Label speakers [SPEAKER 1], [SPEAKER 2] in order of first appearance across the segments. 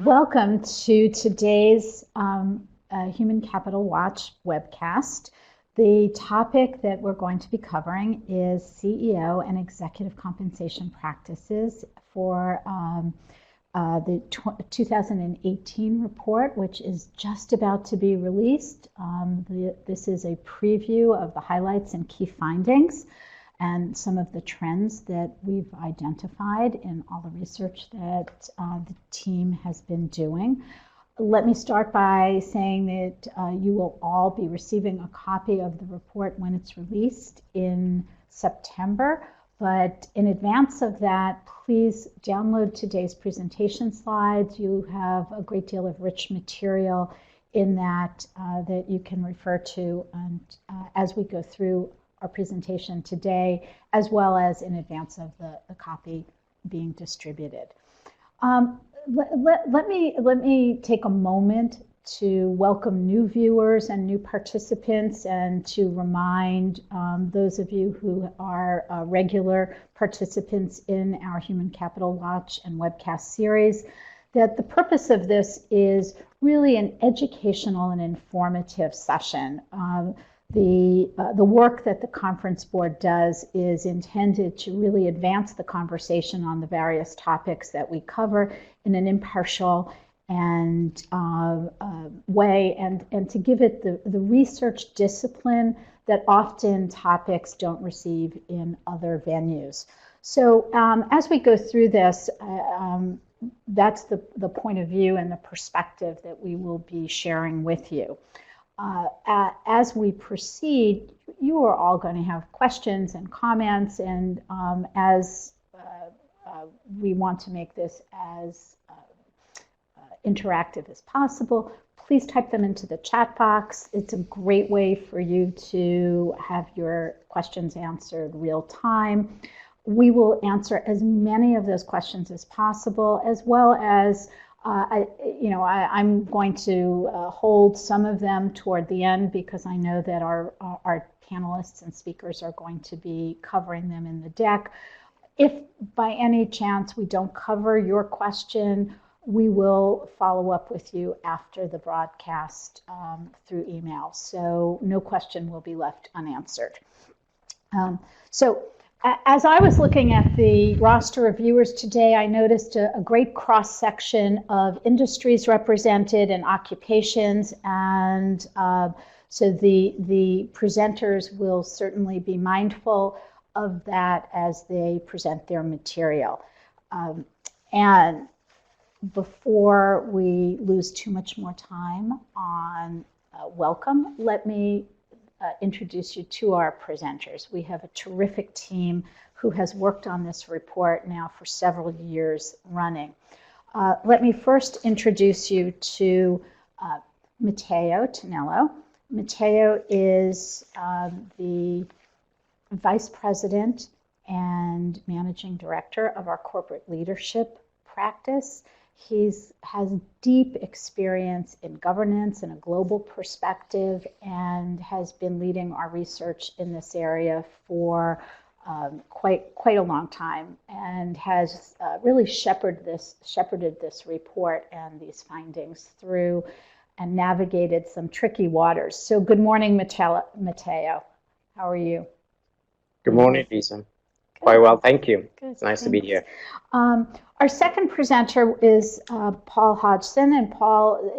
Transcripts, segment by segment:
[SPEAKER 1] Welcome to today's Human Capital Watch webcast. The topic that we're going to be covering is CEO and executive compensation practices for the 2018 report, which is just about to be released. This is a preview of the highlights and key findings and some of the trends that we've identified in all the research that the team has been doing. Let me start by saying that you will all be receiving a copy of the report when it's released in September. But in advance of that, please download today's presentation slides. You have a great deal of rich material in that that you can refer to and as we go through our presentation today, as well as in advance of the copy being distributed. Let me take a moment to welcome new viewers and new participants and to remind those of you who are regular participants in our Human Capital Watch and webcast series that the purpose of this is really an educational and informative session. The work that the conference board does is intended to really advance the conversation on the various topics that we cover in an impartial and way, and to give it the research discipline that often topics don't receive in other venues. So as we go through this, that's the point of view and the perspective that we will be sharing with you. As we proceed, you are all going to have questions and comments, and as we want to make this as interactive as possible, please type them into the chat box. It's a great way for you to have your questions answered real time. We will answer as many of those questions as possible, as well as I'm going to hold some of them toward the end because I know that our panelists and speakers are going to be covering them in the deck. If by any chance we don't cover your question, we will follow up with you after the broadcast through email. So no question will be left unanswered. As I was looking at the roster of viewers today, I noticed a great cross-section of industries represented and occupations, and so the presenters will certainly be mindful of that as they present their material. And before we lose too much more time on welcome, let me introduce you to our presenters. We have a terrific team who has worked on this report now for several years running. Let me first introduce you to Matteo Tonello. Matteo is the Vice President and Managing Director of our Corporate Leadership practice. He has deep experience in governance and a global perspective and has been leading our research in this area for quite a long time and has really shepherded this report and these findings through and navigated some tricky waters. So good morning, Matteo. How are you?
[SPEAKER 2] Good morning, Lisa. Quite well, thank you. Good, it's nice to be here.
[SPEAKER 1] Our second presenter is Paul Hodgson, and Paul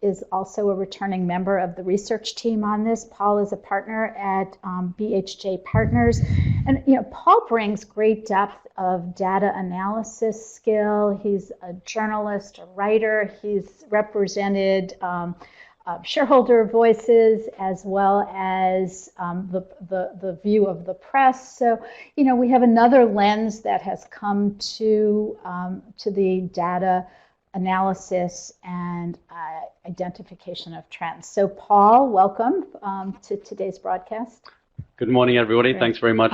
[SPEAKER 1] is also a returning member of the research team on this. Paul is a partner at BHJ Partners, and Paul brings great depth of data analysis skill. He's a journalist, a writer. He's represented shareholder voices as well as the view of the press. So, we have another lens that has come to the data analysis and identification of trends. So, Paul, welcome to today's broadcast.
[SPEAKER 3] Good morning, everybody.
[SPEAKER 1] Great.
[SPEAKER 3] Thanks very much.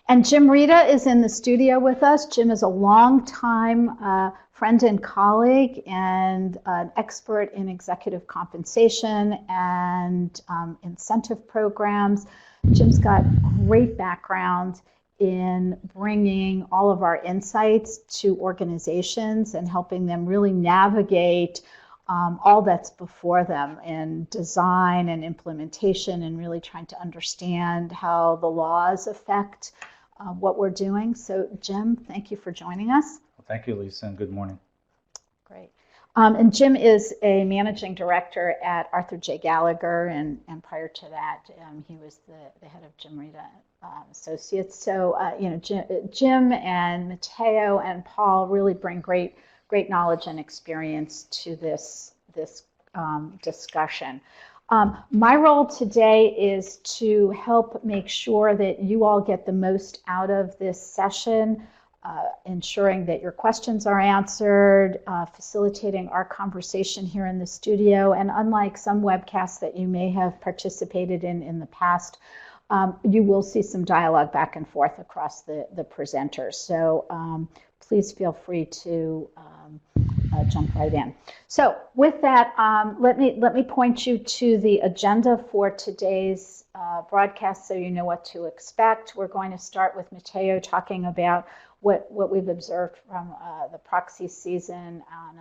[SPEAKER 1] And Jim Rita is in the studio with us. Jim is a longtime friend and colleague and an expert in executive compensation and incentive programs. Jim's got great background in bringing all of our insights to organizations and helping them really navigate all that's before them in design and implementation, and really trying to understand how the laws affect what we're doing. So Jim, thank you for joining us.
[SPEAKER 3] Well, thank you, Lisa, and good morning.
[SPEAKER 1] Great. And Jim is a managing director at Arthur J. Gallagher, and prior to that, he was the head of Jim Rita Associates. So, Jim and Matteo and Paul really bring great knowledge and experience to this discussion. My role today is to help make sure that you all get the most out of this session, ensuring that your questions are answered, facilitating our conversation here in the studio. And unlike some webcasts that you may have participated in the past, you will see some dialogue back and forth across the presenters. So please feel free to jump right in. So with that, let me point you to the agenda for today's broadcast so you know what to expect. We're going to start with Matteo talking about what we've observed from the proxy season on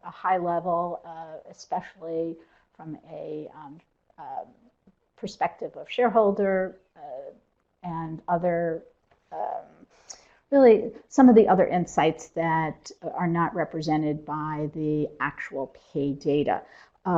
[SPEAKER 1] a high level, especially from a perspective of shareholder and other, really some of the other insights that are not represented by the actual pay data.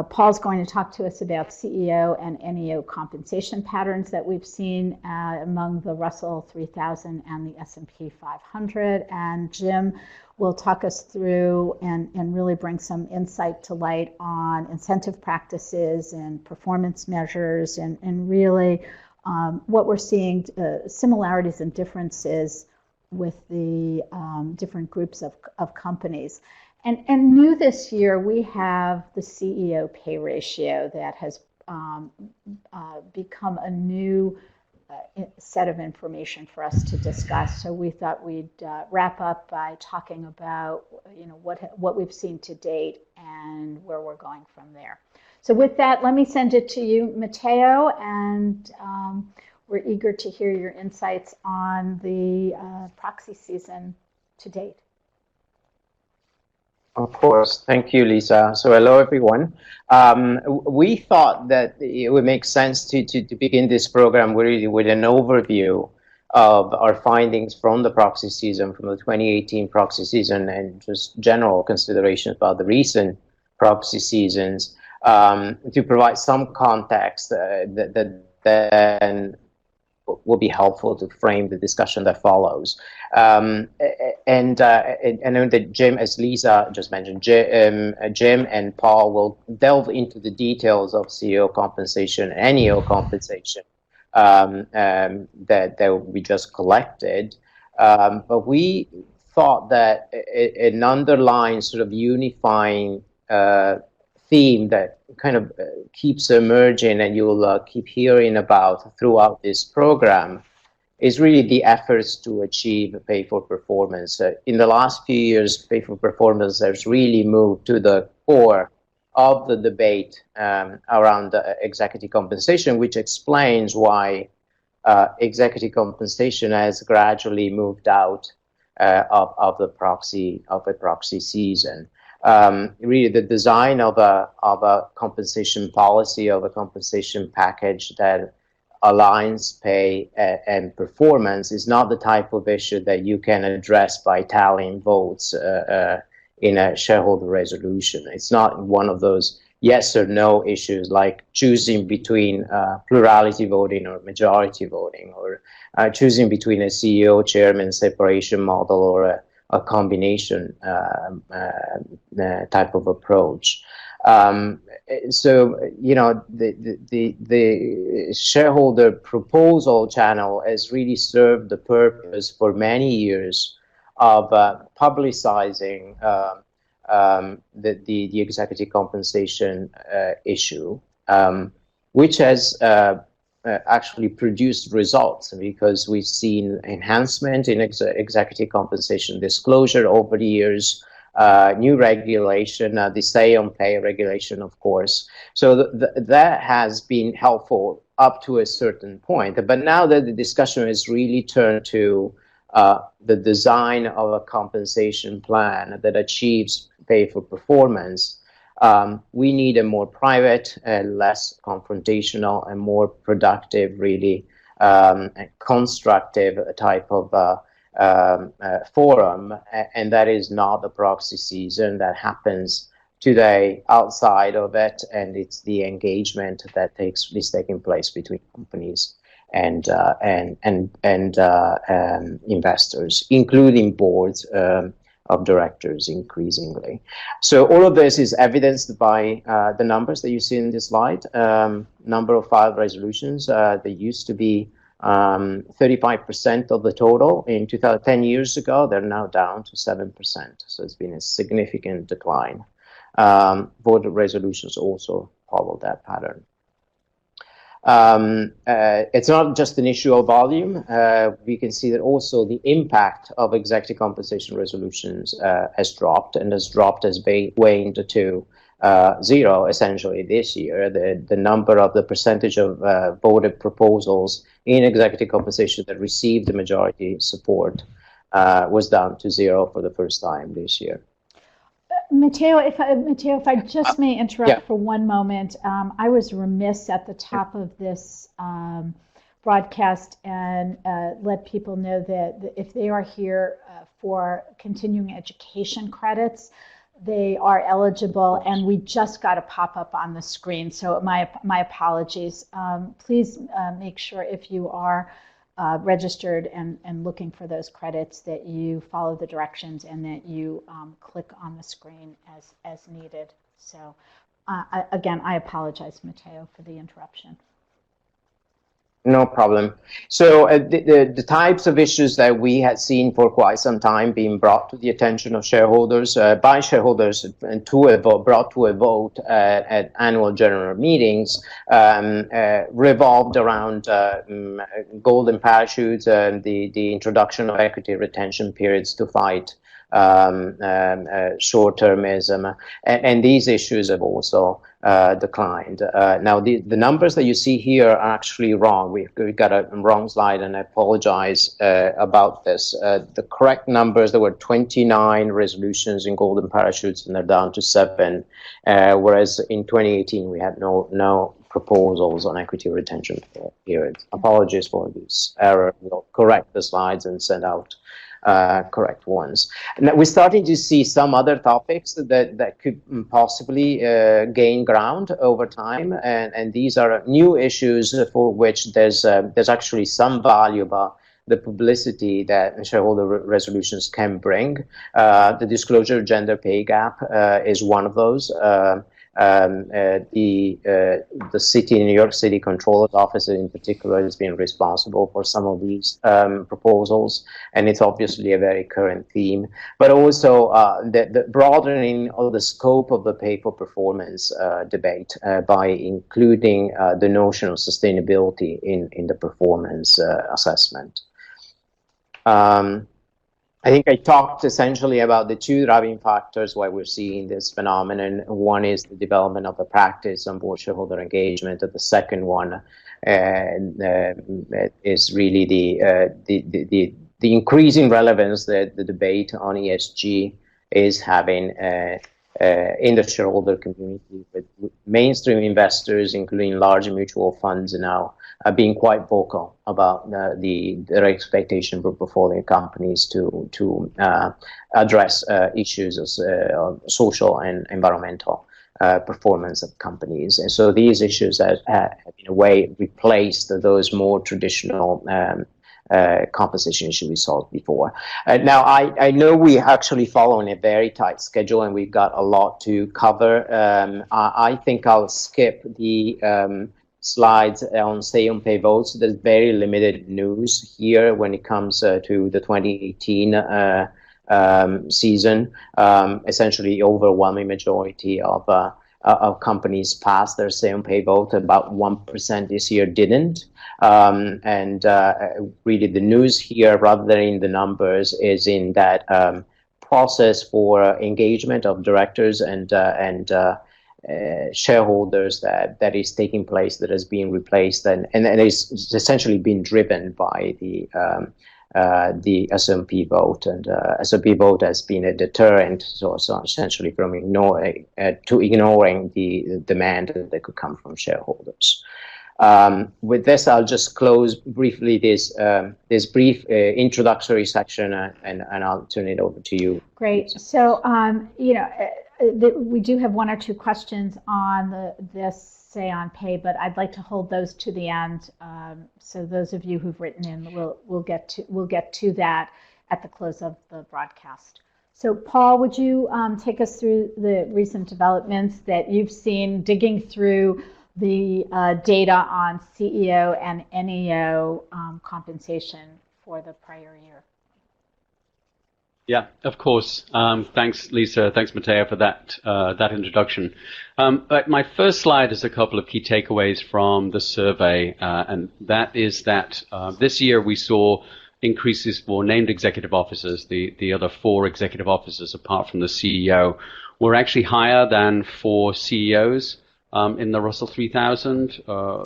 [SPEAKER 1] Paul's going to talk to us about CEO and NEO compensation patterns that we've seen among the Russell 3000 and the S&P 500. And Jim will talk us through and really bring some insight to light on incentive practices and performance measures, and really what we're seeing, similarities and differences with the different groups of companies. And new this year, we have the CEO pay ratio that has become a new set of information for us to discuss. So we thought we'd wrap up by talking about what we've seen to date and where we're going from there. So with that, let me send it to you, Matteo, and we're eager to hear your insights on the proxy season to date.
[SPEAKER 2] Of course. Thank you, Lisa. So hello, everyone. We thought that it would make sense to begin this program really with an overview of our findings from the proxy season, from the 2018 proxy season, and just general considerations about the recent proxy seasons, to provide some context that then will be helpful to frame the discussion that follows. And I know that Jim, as Lisa just mentioned, Jim and Paul will delve into the details of CEO compensation and NEO compensation that we just collected. But we thought that an underlying sort of unifying theme that kind of keeps emerging and you'll keep hearing about throughout this program is really the efforts to achieve pay for performance. In the last few years, pay for performance has really moved to the core of the debate around executive compensation, which explains why executive compensation has gradually moved out of the proxy season. Really, the design of a compensation policy, of a compensation package that aligns pay and performance is not the type of issue that you can address by tallying votes in a shareholder resolution. It's not one of those yes or no issues like choosing between plurality voting or majority voting, or choosing between a CEO chairman separation model or a combination type of approach. So, the shareholder proposal channel has really served the purpose for many years of publicizing the executive compensation issue, which has actually produced results, because we've seen enhancement in executive compensation disclosure over the years, new regulation, the say on pay regulation, of course. So that has been helpful up to a certain point. But now that the discussion has really turned to the design of a compensation plan that achieves pay for performance, we need a more private and less confrontational and more productive, really constructive type of forum, and that is not the proxy season that happens today outside of it, and it's the engagement that is taking place between companies and investors, including boards of directors increasingly. So all of this is evidenced by the numbers that you see in this slide. Number of filed resolutions, they used to be 35% of the total in 10 years ago. They're now down to 7%. So it's been a significant decline. Board resolutions also follow that pattern. It's not just an issue of volume. We can see that also the impact of executive compensation resolutions has dropped, and has dropped as waned to zero essentially this year. The number of the percentage of voted proposals in executive compensation that received the majority support was down to zero for the first time this year.
[SPEAKER 1] Matteo, if I just may interrupt for one moment, I was remiss at the top of this broadcast and let people know that if they are here for continuing education credits, they are eligible, and we just got a pop-up on the screen, so my apologies. Please make sure if you are registered and looking for those credits that you follow the directions and that you click on the screen as needed. So again, I apologize, Matteo, for the interruption.
[SPEAKER 2] No problem. So the types of issues that we had seen for quite some time being brought to the attention of shareholders, by shareholders, and brought to a vote at annual general meetings revolved around golden parachutes and the introduction of equity retention periods to fight short-termism, and these issues have also declined. Now, the numbers that you see here are actually wrong. We got a wrong slide, and I apologize about this. The correct numbers, there were 29 resolutions in golden parachutes, and they're down to 7, whereas in 2018 we had no proposals on equity retention periods. Apologies for this error. We'll correct the slides and send out correct ones. Now we're starting to see some other topics that could possibly gain ground over time, and these are new issues for which there's actually some value about the publicity that shareholder resolutions can bring. The disclosure of gender pay gap is one of those. The city, New York City Controller's Office in particular, has been responsible for some of these proposals, and it's obviously a very current theme. But also the broadening of the scope of the pay for performance debate by including the notion of sustainability in the performance assessment. I think I talked essentially about the two driving factors why we're seeing this phenomenon. One is the development of the practice on board shareholder engagement, and the second one is really the increasing relevance that the debate on ESG is having in the shareholder community, with mainstream investors, including large mutual funds, now being quite vocal about their expectation for portfolio companies to address issues of social and environmental performance of companies. And so these issues have in a way replaced those more traditional compensation issue we saw before. Now, I know we actually following a very tight schedule, and we've got a lot to cover. I think I'll skip the slides on say on pay votes. There's very limited news here when it comes to the 2018 season. Essentially, the overwhelming majority of companies passed their say on pay vote. About 1% this year didn't. Really the news here, rather than in the numbers, is in that process for engagement of directors and shareholders that is taking place, that has been replaced, and is essentially been driven by the S&P vote, and S&P vote has been a deterrent, so essentially from ignoring the demand that could come from shareholders. With this, I'll just close briefly this brief introductory section, and I'll turn it over to you.
[SPEAKER 1] Great. So, we do have one or two questions on this say on pay, but I'd like to hold those to the end. So those of you who've written in, we'll get to that at the close of the broadcast. So Paul, would you take us through the recent developments that you've seen digging through the data on CEO and NEO compensation for the prior year?
[SPEAKER 4] Yeah, of course. Thanks, Lisa. Thanks, Matteo, for that introduction. My first slide is a couple of key takeaways from the survey, and that is that this year we saw increases for named executive officers. The other 4 executive officers, apart from the CEO, were actually higher than for CEOs. In the Russell 3000,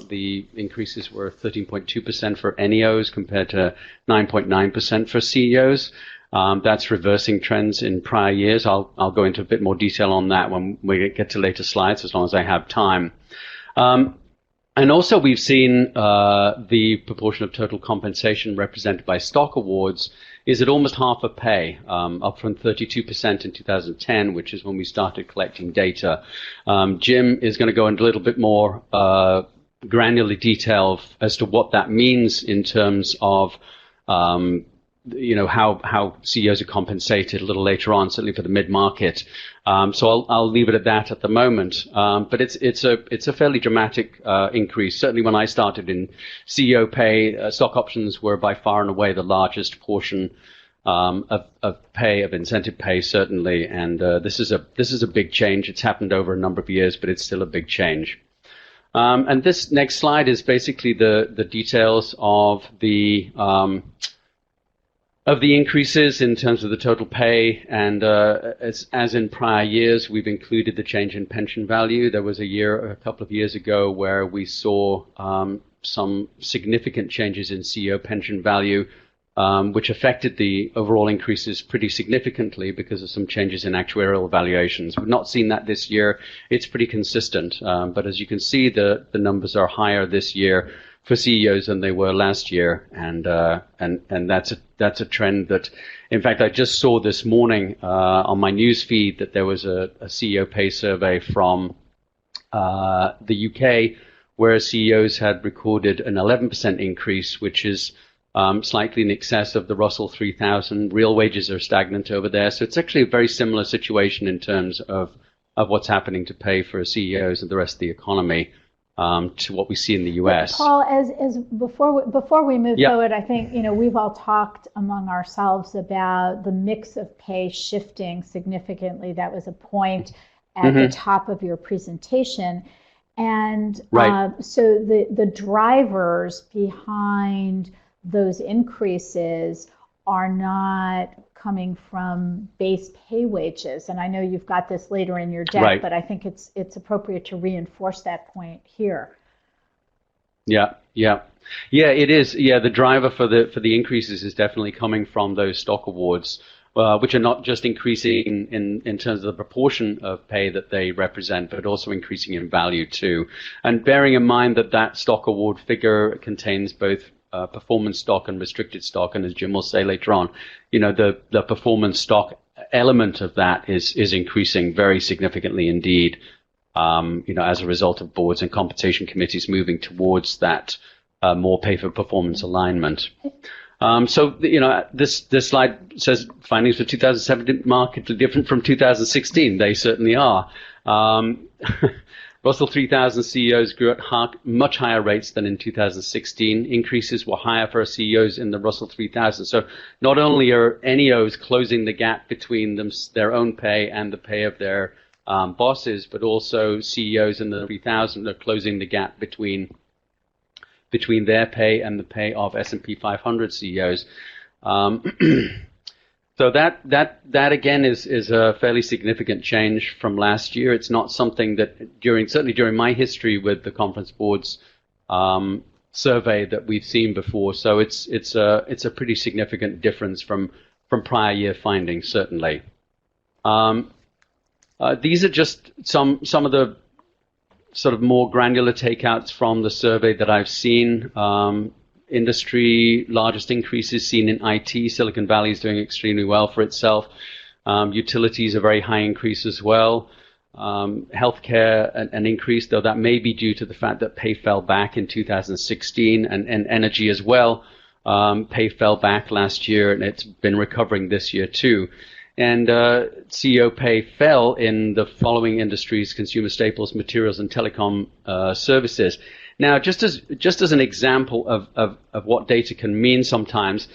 [SPEAKER 4] the increases were 13.2% for NEOs compared to 9.9% for CEOs. That's reversing trends in prior years. I'll go into a bit more detail on that when we get to later slides, as long as I have time. And also we've seen the proportion of total compensation represented by stock awards is at almost half of pay, up from 32% in 2010, which is when we started collecting data. Jim is going to go into a little bit more granular detail as to what that means in terms of how CEOs are compensated a little later on, certainly for the mid-market. So I'll leave it at that at the moment. But it's a fairly dramatic increase. Certainly when I started in CEO pay, stock options were by far and away the largest portion of pay, of incentive pay, certainly. And this is a big change. It's happened over a number of years, but it's still a big change. And this next slide is basically the details of the increases in terms of the total pay, and as in prior years, we've included the change in pension value. There was a couple of years ago where we saw some significant changes in CEO pension value, which affected the overall increases pretty significantly because of some changes in actuarial valuations. We've not seen that this year. It's pretty consistent, but as you can see, the numbers are higher this year for CEOs than they were last year, and that's a trend that, in fact, I just saw this morning on my news feed that there was a CEO pay survey from the UK where CEOs had recorded an 11% increase, which is slightly in excess of the Russell 3000. Real wages are stagnant over there, so it's actually a very similar situation in terms of what's happening to pay for CEOs and the rest of the economy. To what we see in the U.S.
[SPEAKER 1] Paul, as before we move forward, I think we've all talked among ourselves about the mix of pay shifting significantly. That was a point at the top of your presentation, and so the drivers behind those increases are not coming from base pay wages. And I know you've got this later in your deck, but I think it's appropriate to reinforce that point here.
[SPEAKER 4] Yeah, it is. Yeah, the driver for the increases is definitely coming from those stock awards, which are not just increasing in terms of the proportion of pay that they represent, but also increasing in value too. And bearing in mind that stock award figure contains both performance stock and restricted stock, and as Jim will say later on, the performance stock element of that is increasing very significantly indeed, as a result of boards and compensation committees moving towards that more pay for performance alignment. So this slide says findings for 2017 markedly different from 2016. They certainly are. Russell 3000 CEOs grew at much higher rates than in 2016. Increases were higher for CEOs in the Russell 3000. So not only are NEOs closing the gap between their own pay and the pay of their bosses, but also CEOs in the 3000 are closing the gap between their pay and the pay of S&P 500 CEOs. So that again is a fairly significant change from last year. It's not something that certainly during my history with the Conference Board's survey that we've seen before. So it's a pretty significant difference from prior year findings, certainly. These are just some of the sort of more granular takeouts from the survey that I've seen. Industry largest increases seen in IT. Silicon Valley is doing extremely well for itself. Utilities a very high increase as well. Healthcare an increase, though that may be due to the fact that pay fell back in 2016, and energy as well. Pay fell back last year, and it's been recovering this year too. And CEO pay fell in the following industries: consumer staples, materials, and telecom services. Now, just as an example of what data can mean sometimes,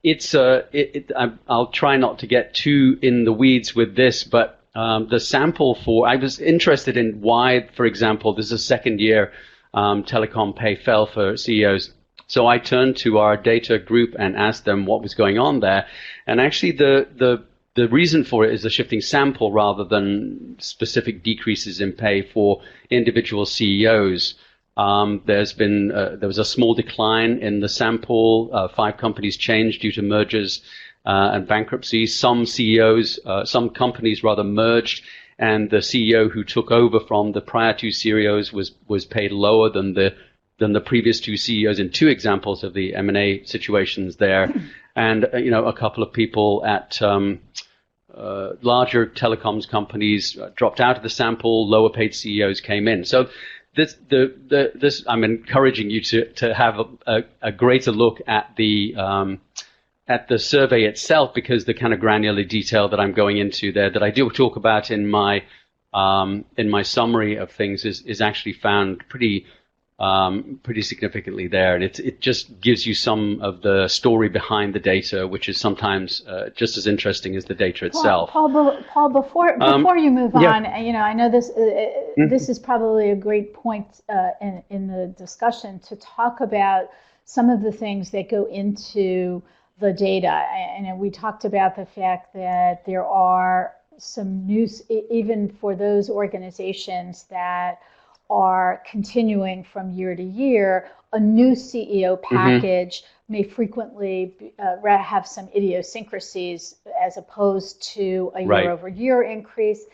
[SPEAKER 4] I'll try not to get too in the weeds with this, but the sample I was interested in why, for example, this is a second year telecom pay fell for CEOs. So I turned to our data group and asked them what was going on there. And actually the reason for it is a shifting sample rather than specific decreases in pay for individual CEOs. There was a small decline in the sample. 5 companies changed due to mergers and bankruptcies. Some companies rather merged, and the CEO who took over from the prior 2 CEOs was paid lower than the previous 2 CEOs in 2 examples of the M&A situations there. And a couple of people at larger telecoms companies dropped out of the sample. Lower paid CEOs came in. So this I'm encouraging you to have a greater look at the survey itself, because the kind of granular detail that I'm going into there, that I do talk about in my summary of things, is actually found pretty significantly there, and it just gives you some of the story behind the data, which is sometimes just as interesting as the data itself.
[SPEAKER 1] Paul, before you move on, I know this this is probably a great point in the discussion to talk about some of the things that go into the data, and we talked about the fact that there are some news, even for those organizations that are continuing from year to year. A new CEO package may frequently have some idiosyncrasies as opposed to a year-over-year increase.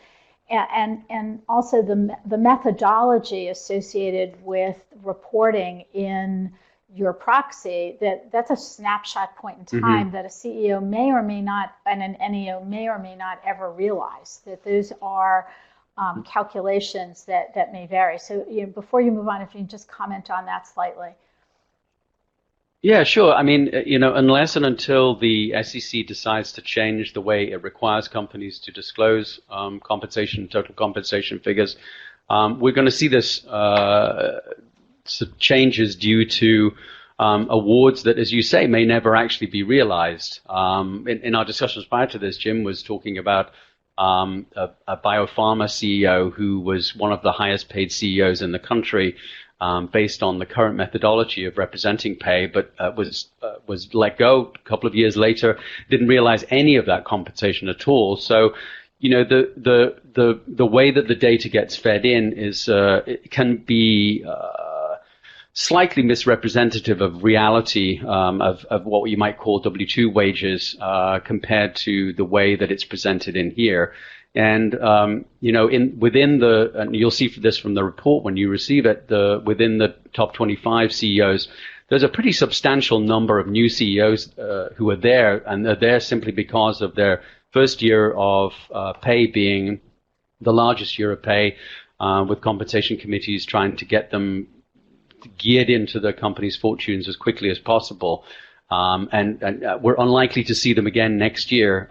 [SPEAKER 1] And also the methodology associated with reporting in your proxy, that's a snapshot point in time that a CEO may or may not, and an NEO may or may not ever realize that those are calculations that may vary. So before you move on, if you can just comment on that slightly.
[SPEAKER 4] Yeah, sure. I mean, unless and until the SEC decides to change the way it requires companies to disclose total compensation figures, we're going to see this changes due to awards that, as you say, may never actually be realized. In our discussions prior to this, Jim was talking about a biopharma CEO who was one of the highest paid CEOs in the country, based on the current methodology of representing pay, but was let go a couple of years later, didn't realize any of that compensation at all. So, the way that the data gets fed in is it can be slightly misrepresentative of reality, of what you might call W-2 wages, compared to the way that it's presented in here. And and you'll see this from the report when you receive it, within the top 25 CEOs, there's a pretty substantial number of new CEOs who are there, and they're there simply because of their first year of pay being the largest year of pay, with compensation committees trying to get them geared into the company's fortunes as quickly as possible. And we're unlikely to see them again next year,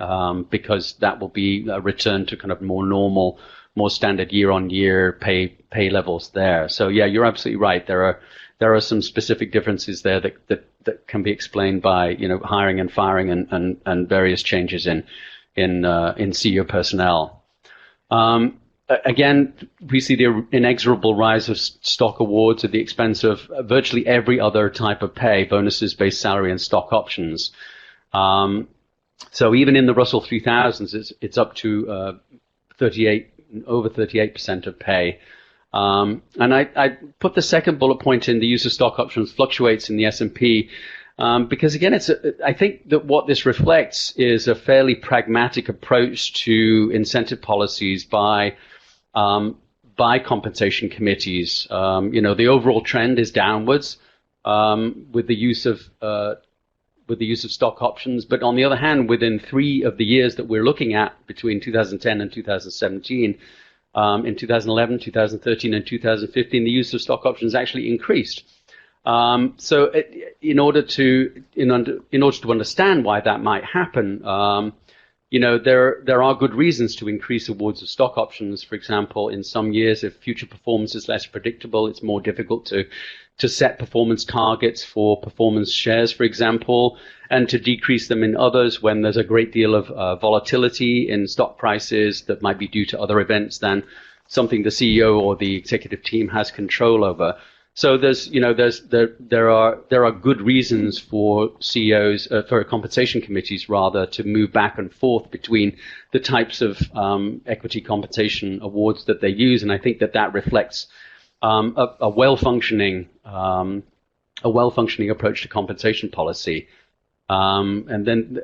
[SPEAKER 4] because that will be a return to kind of more normal, more standard year-on-year pay levels there. So yeah, you're absolutely right. There are some specific differences there that can be explained by hiring and firing and various changes in CEO personnel. Again, we see the inexorable rise of stock awards at the expense of virtually every other type of pay: bonuses, base salary, and stock options. So even in the Russell 3000s, it's up to over 38% of pay. And I put the second bullet point in, the use of stock options fluctuates in the S&P, because again, I think that what this reflects is a fairly pragmatic approach to incentive policies by compensation committees. The overall trend is downwards with the use of stock options, but on the other hand, within 3 of the years that we're looking at between 2010 and 2017. In 2011, 2013, and 2015, the use of stock options actually increased. So, in order to understand why that might happen, there are good reasons to increase awards of stock options. For example, in some years, if future performance is less predictable, it's more difficult to set performance targets for performance shares, for example, and to decrease them in others when there's a great deal of volatility in stock prices that might be due to other events than something the CEO or the executive team has control over. So there are good reasons for CEOs, for compensation committees rather, to move back and forth between the types of equity compensation awards that they use, and I think that reflects a well-functioning approach to compensation policy. And then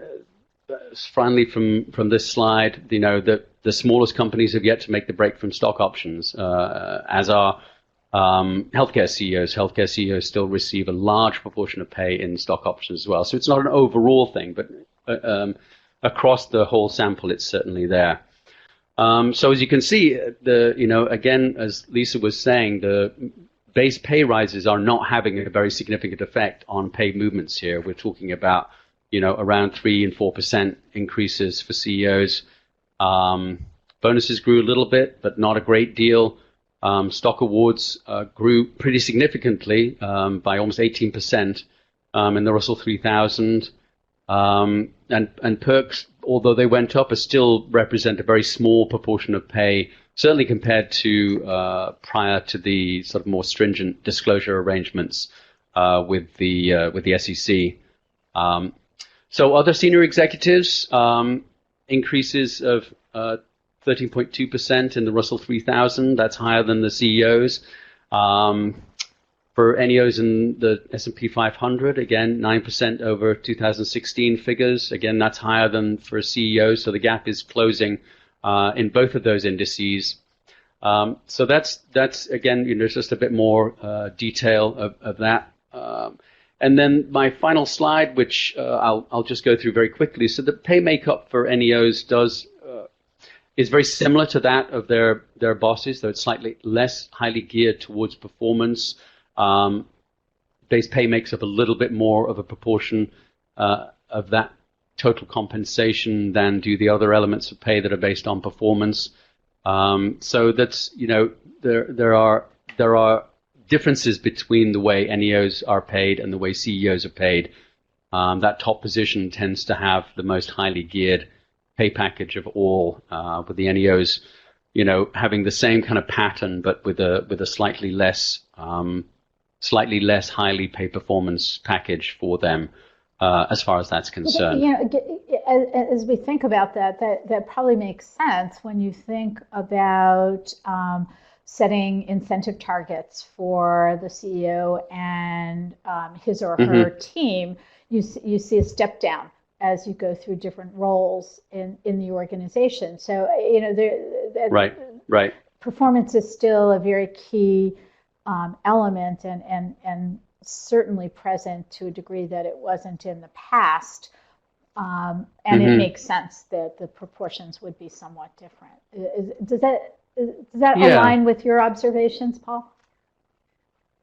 [SPEAKER 4] finally, from this slide, the smallest companies have yet to make the break from stock options, as are healthcare CEOs. Healthcare CEOs still receive a large proportion of pay in stock options as well. So it's not an overall thing, but across the whole sample, it's certainly there. So as you can see, again, as Lisa was saying, the base pay rises are not having a very significant effect on pay movements here. We're talking about, around 3 and 4% increases for CEOs. Bonuses grew a little bit, but not a great deal. Stock awards grew pretty significantly by almost 18% in the Russell 3000. And perks, although they went up, still represent a very small proportion of pay, certainly compared to prior to the sort of more stringent disclosure arrangements with the SEC. So other senior executives, increases of 13.2% in the Russell 3000. That's higher than the CEOs. For NEOs in the S&P 500, again, 9% over 2016 figures. Again, that's higher than for CEOs, so the gap is closing in both of those indices. So that's again, just a bit more detail of that. And then my final slide, which I'll just go through very quickly. So the pay makeup for NEOs is very similar to that of their bosses, though it's slightly less highly geared towards performance. Base pay makes up a little bit more of a proportion of that total compensation than do the other elements of pay that are based on performance. So that's, there are differences between the way NEOs are paid and the way CEOs are paid. That top position tends to have the most highly geared pay package of all, with the NEOs, having the same kind of pattern, but with a slightly less highly paid performance package for them, as far as that's concerned.
[SPEAKER 1] As we think about that probably makes sense when you think about setting incentive targets for the CEO and his or her team. You see a step down as you go through different roles in the organization. So,
[SPEAKER 4] Right.
[SPEAKER 1] Performance is still a very key element and certainly present to a degree that it wasn't in the past. And it makes sense that the proportions would be somewhat different. Does that align with your observations, Paul?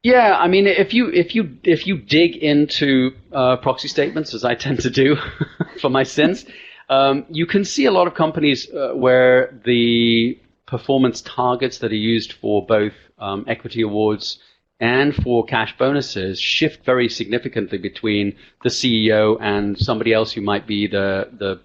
[SPEAKER 4] Yeah, I mean, if you dig into proxy statements, as I tend to do for my sins, you can see a lot of companies where the performance targets that are used for both equity awards and for cash bonuses shift very significantly between the CEO and somebody else who might be the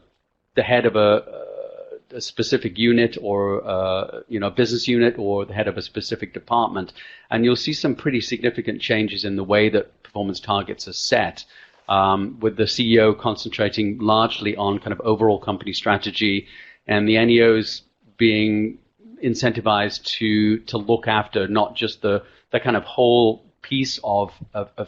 [SPEAKER 4] head of a specific unit or a business unit or the head of a specific department, and you'll see some pretty significant changes in the way that performance targets are set with the CEO concentrating largely on kind of overall company strategy, and the NEOs being incentivized to look after not just the kind of whole piece of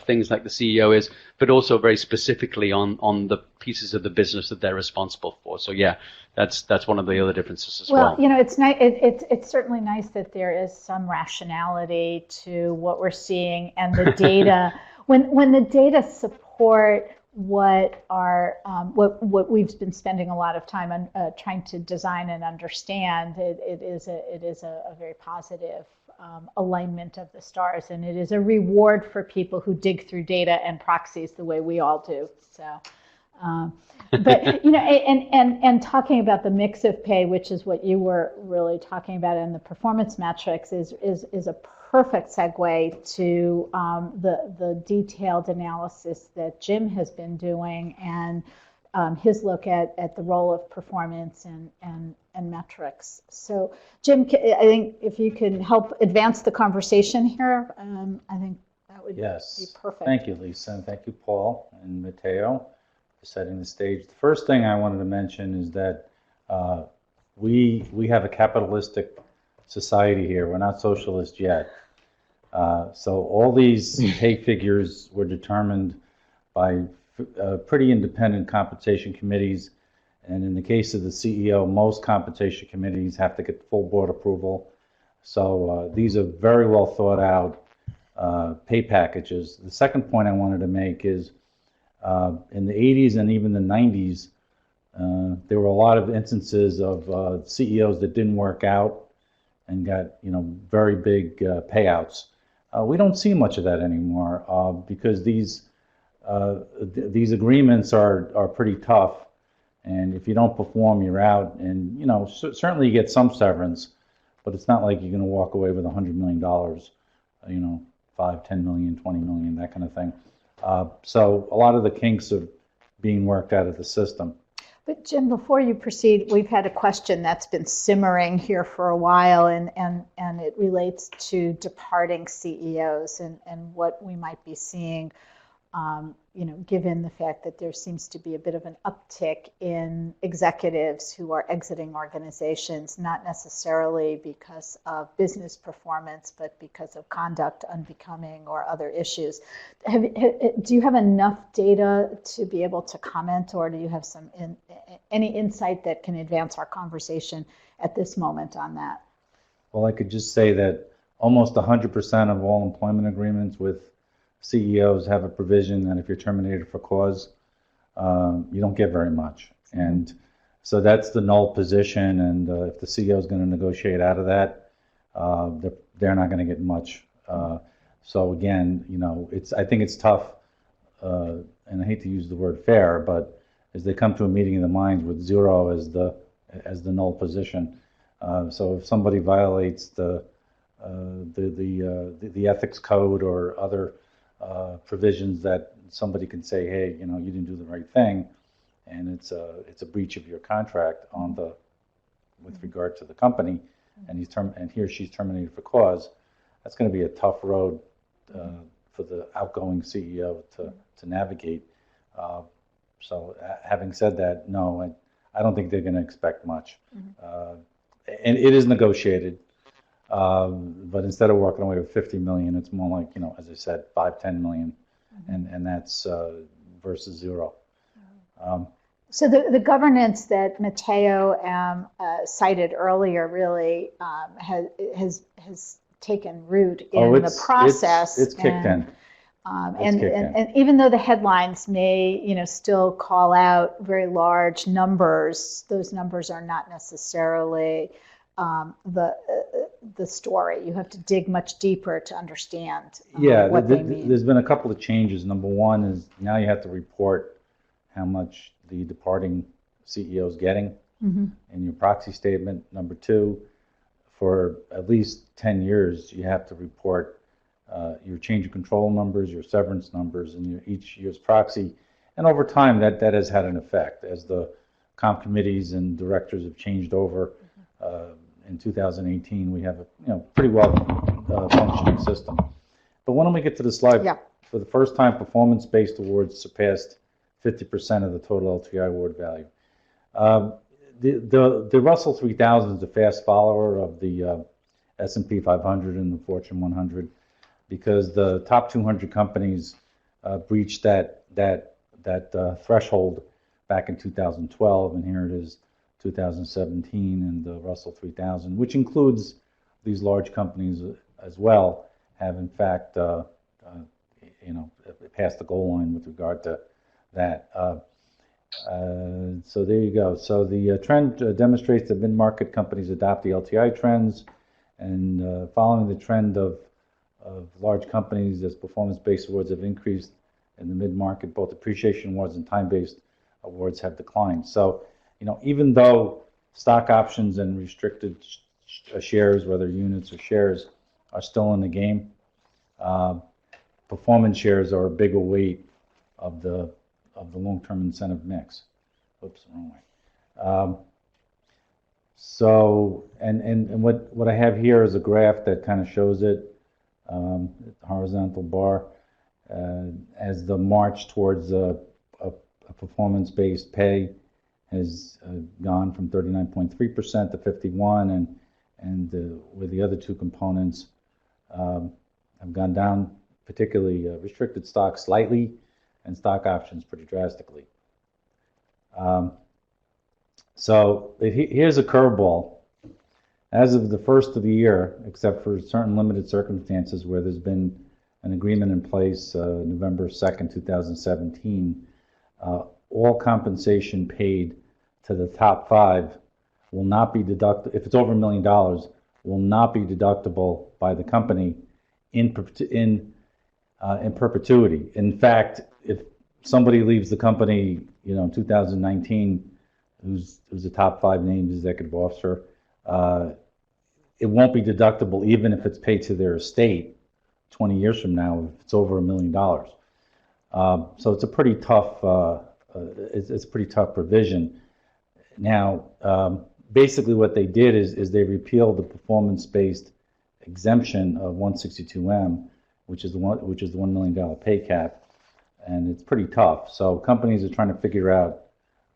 [SPEAKER 4] things like the CEO is, but also very specifically on the pieces of the business that they're responsible for. So yeah, that's one of the other differences as well.
[SPEAKER 1] Well, you know, it's nice. It's certainly nice that there is some rationality to what we're seeing, and the data. when the data support what we've been spending a lot of time on trying to design and understand, it is a very positive alignment of the stars, and it is a reward for people who dig through data and proxies the way we all do. So, but you know, and talking about the mix of pay, which is what you were really talking about, and the performance metrics is a perfect segue to the detailed analysis that Jim has been doing, and his look at the role of performance and metrics. So, Jim, I think if you can help advance the conversation here, I think that would be perfect.
[SPEAKER 3] Thank you, Lisa, and thank you, Paul and Matteo, for setting the stage. The first thing I wanted to mention is that we have a capitalistic society here. We're not socialist yet. So all these pay figures were determined by pretty independent compensation committees, and in the case of the CEO, most compensation committees have to get full board approval. So these are very well thought out pay packages. The second point I wanted to make is in the 80s and even the 90s, there were a lot of instances of CEOs that didn't work out and got very big payouts. We don't see much of that anymore because these agreements are pretty tough, and if you don't perform, you're out. And certainly you get some severance, but it's not like you're going to walk away with $100 million, 5, 10 million, 20 million, that kind of thing. So a lot of the kinks are being worked out of the system.
[SPEAKER 1] But Jim, before you proceed, we've had a question that's been simmering here for a while, and it relates to departing CEOs and what we might be seeing, given the fact that there seems to be a bit of an uptick in executives who are exiting organizations, not necessarily because of business performance, but because of conduct unbecoming or other issues. Do you have enough data to be able to comment, or do you have any insight that can advance our conversation at this moment on that?
[SPEAKER 3] Well, I could just say that almost 100% of all employment agreements with CEOs have a provision that if you're terminated for cause, you don't get very much. And so that's the null position, and if the CEO is going to negotiate out of that, they're not going to get much. So again, I think it's tough, and I hate to use the word fair, but as they come to a meeting of the minds with 0 as the null position, so if somebody violates the ethics code or other provisions that somebody can say, hey, you didn't do the right thing, and it's a breach of your contract with regard to the company, and he or she's terminated for cause. That's going to be a tough road for the outgoing CEO to navigate. So having said that, no, I don't think they're going to expect much. And it is negotiated. But instead of walking away with 50 million, it's more like, as I said, 5, 10 million, and that's versus 0.
[SPEAKER 1] So the governance that Matteo cited earlier really has taken root in the process.
[SPEAKER 3] It's kicked in.
[SPEAKER 1] And even though the headlines may, still call out very large numbers, those numbers are not necessarily the story. You have to dig much deeper to understand what they mean.
[SPEAKER 3] There's been a couple of changes. Number one is now you have to report how much the departing CEO is getting in your proxy statement. Number two, for at least 10 years, you have to report your change of control numbers, your severance numbers, and each year's proxy. And over time, that has had an effect as the comp committees and directors have changed over. In 2018, we have a pretty well functioning system. But why don't we get to the slide for the first time, performance-based awards surpassed 50% of the total LTI award value. The Russell 3000 is a fast follower of the S&P 500 and the Fortune 100 because the top 200 companies breached that threshold back in 2012, and here it is 2017, and the Russell 3000, which includes these large companies as well, have in fact passed the goal line with regard to that. So there you go. So the trend demonstrates that mid-market companies adopt the LTI trends, and following the trend of large companies as performance-based awards have increased in the mid-market, both appreciation awards and time-based awards have declined. So, even though stock options and restricted shares, whether units or shares, are still in the game, performance shares are a bigger weight of the long-term incentive mix. Oops, wrong way. So, and what I have here is a graph that kind of shows it, horizontal bar, as the march towards a performance-based pay has gone from 39.3% to 51%, and with the other two components have gone down, particularly restricted stock slightly, and stock options pretty drastically. So here's a curveball. As of the first of the year, except for certain limited circumstances where there's been an agreement in place, November 2nd, 2017, all compensation paid to the top 5 will not be deductible, if it's over $1 million, will not be deductible by the company in perpetuity. In fact, if somebody leaves the company, in 2019, who's a top 5 named executive officer, it won't be deductible even if it's paid to their estate 20 years from now if it's over $1 million. So it's a pretty tough it's a pretty tough provision. Now, basically what they did is they repealed the performance-based exemption of 162M, which is the $1 million pay cap, and it's pretty tough. So companies are trying to figure out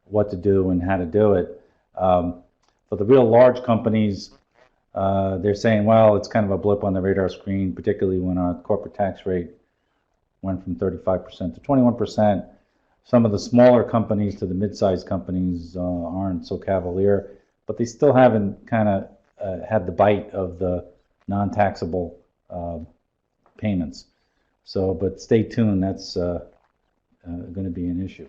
[SPEAKER 3] what to do and how to do it. For the real large companies, they're saying, well, it's kind of a blip on the radar screen, particularly when our corporate tax rate went from 35% to 21%. Some of the smaller companies to the mid-sized companies aren't so cavalier, but they still haven't kind of had the bite of the non-taxable payments. So, but stay tuned, that's going to be an issue.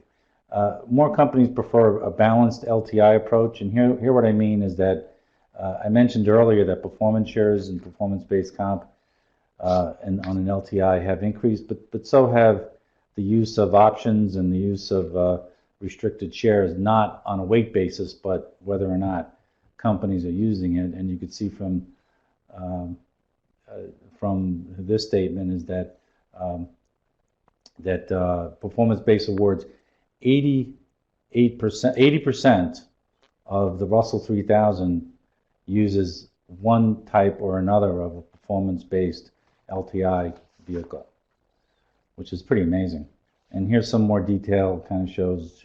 [SPEAKER 3] More companies prefer a balanced LTI approach, and here what I mean is that I mentioned earlier that performance shares and performance-based comp and on an LTI have increased, but so have the use of options and the use of restricted shares, not on a weight basis, but whether or not companies are using it. And you could see from this statement is that performance-based awards, 80% of the Russell 3000 uses one type or another of a performance-based LTI vehicle, which is pretty amazing. And here's some more detail, kind of shows,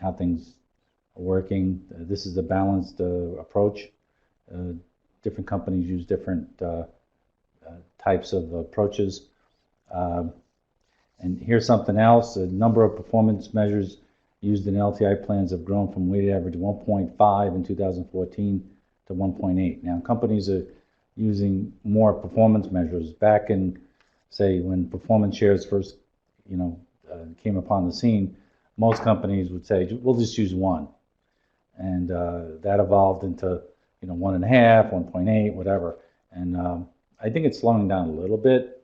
[SPEAKER 3] how things are working. This is a balanced approach. Different companies use different types of approaches. And here's something else. The number of performance measures used in LTI plans have grown from weighted average 1.5 in 2014 to 1.8. Now, companies are using more performance measures. Back in, say, when performance shares first, came upon the scene, most companies would say, we'll just use one. And that evolved into, 1.5, 1.8, whatever. And I think it's slowing down a little bit.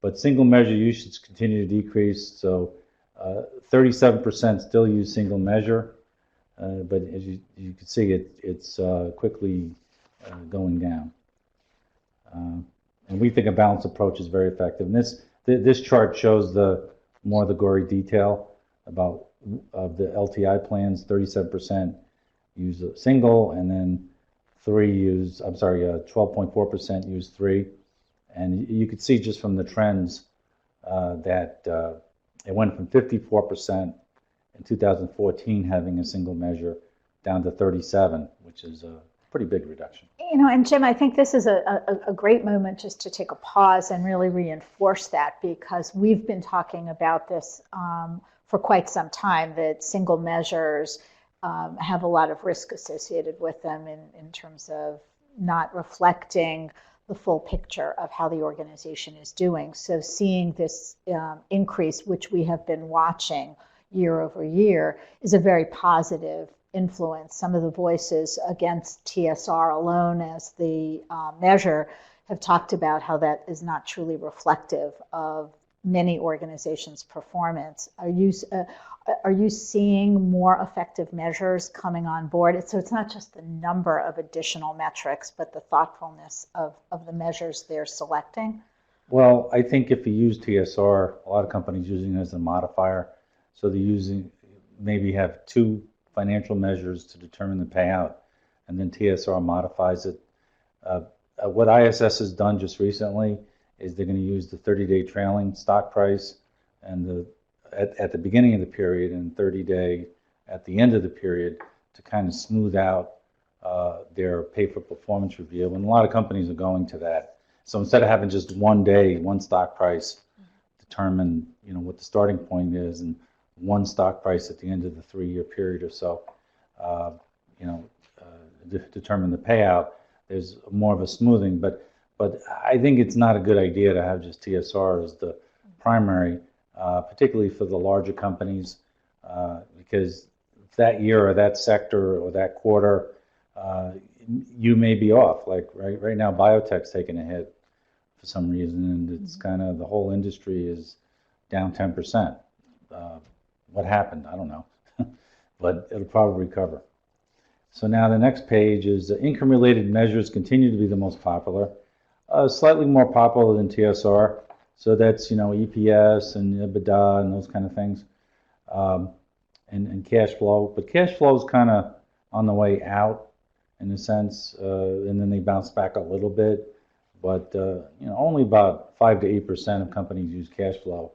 [SPEAKER 3] But single measure usage continue to decrease. So 37% still use single measure. But as you can see, it's quickly going down. And we think a balanced approach is very effective. And this chart shows more of the gory detail of the LTI plans. 37% use a single, and then 12.4% use 3. And you could see just from the trends that it went from 54% in 2014 having a single measure down to 37, which is a pretty big reduction.
[SPEAKER 1] And Jim, I think this is a great moment just to take a pause and really reinforce that, because we've been talking about this for quite some time, that single measures have a lot of risk associated with them in terms of not reflecting the full picture of how the organization is doing. So seeing this increase, which we have been watching year over year, is a very positive influence. Some of the voices against TSR alone as the measure have talked about how that is not truly reflective of many organizations' performance. Are you seeing more effective measures coming on board? So it's not just the number of additional metrics, but the thoughtfulness of the measures they're selecting?
[SPEAKER 3] Well, I think if you use TSR, a lot of companies using it as a modifier. So they're using, maybe have two financial measures to determine the payout, and then TSR modifies it. What ISS has done just recently is they're going to use the 30-day trailing stock price and at the beginning of the period and 30-day at the end of the period to kind of smooth out their pay for performance review. And a lot of companies are going to that. So instead of having just one day, one stock price determine what the starting point is, and one stock price at the end of the 3-year period or so, determine the payout, there's more of a smoothing. But I think it's not a good idea to have just TSR as the primary, particularly for the larger companies, because that year or that sector or that quarter, you may be off. Like right now, biotech's taking a hit for some reason, and it's kind of the whole industry is down 10%. What happened? I don't know, but it'll probably recover. So now the next page is income-related measures continue to be the most popular, slightly more popular than TSR. So that's EPS and EBITDA and those kind of things, and cash flow. But cash flow is kind of on the way out in a sense, and then they bounce back a little bit. But only about 5 to 8% of companies use cash flow.